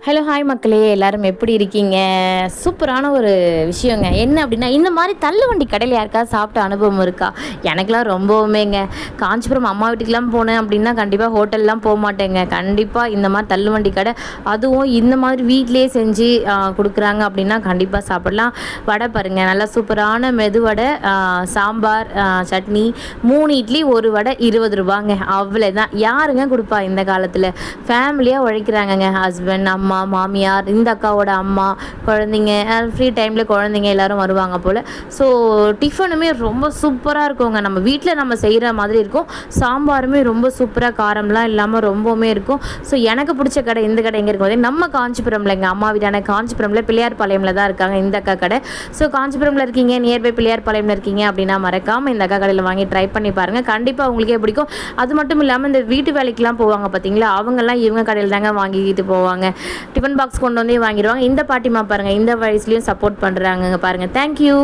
Hello hi மக்களே, எல்லாரும் எப்படி இருக்கீங்க? சூப்பரான ஒரு விஷயங்க. என்ன அப்படின்னா, இந்த மாதிரி தள்ளுவண்டி கடையில் யாருக்காவது சாப்பிட்ட அனுபவம் இருக்கா? எனக்கெலாம் ரொம்பவுமேங்க. காஞ்சிபுரம் அம்மா வீட்டுக்கெலாம் போனேன் அப்படின்னா கண்டிப்பாக ஹோட்டல்லாம் போக மாட்டேங்க. கண்டிப்பாக இந்த மாதிரி தள்ளுவண்டி கடை, அதுவும் இந்த மாதிரி வீட்டிலே செஞ்சு கொடுக்குறாங்க அப்படின்னா கண்டிப்பாக சாப்பிடலாம். வடை பாருங்கள், நல்லா சூப்பரான மெதுவடை, சாம்பார், சட்னி, 3 இட்லி 1 வடை 20 ரூபாங்க. அவ்வளோதான். யாருங்க கொடுப்பா இந்த காலத்தில்? ஃபேமிலியாக உழைக்கிறாங்கங்க. ஹஸ்பண்ட், அம்மா, மாமியார், இந்த அக்காவோட அம்மா, குழந்தைங்க, ஃப்ரீ டைமில் குழந்தைங்க எல்லோரும் வருவாங்க போல். ஸோ டிஃபனுமே ரொம்ப சூப்பராக இருக்குங்க. நம்ம வீட்டில் நம்ம செய்கிற மாதிரி இருக்கும். சாம்பாருமே ரொம்ப சூப்பராக, காரம்லாம் இல்லாமல் ரொம்பவுமே இருக்கும். ஸோ எனக்கு பிடிச்ச கடை இந்த கடை எங்கே இருக்கும்? நம்ம காஞ்சிபுரம்ல, எங்கள் அம்மா வீட்டான காஞ்சிபுரமில் பிள்ளையார்பாளையமில் தான் இருக்காங்க இந்த அக்கா கடை. ஸோ காஞ்சிபுரமில் இருக்கீங்க, நியர்பை பிள்ளையார்பாளையமில் இருக்கீங்க அப்படின்னா மறக்காமல் இந்த அக்கா கடையில் வாங்கி ட்ரை பண்ணி பாருங்கள். கண்டிப்பாக உங்களுக்கே பிடிக்கும். அது மட்டும் இல்லாமல் இந்த வீட்டு வேலைக்கெலாம் போவாங்க பார்த்தீங்களா, அவங்கெல்லாம் இவங்க கடையில் தாங்க வாங்கிக்கிட்டு போவாங்க. டிஃபன் பாக்ஸ் கொண்டு வந்து வாங்கிடுவாங்க. இந்த பாட்டிமா பாருங்கள், இந்த வயசுலேயும் சப்போர்ட் பண்ணுறாங்க பாருங்கள். தேங்க்யூ.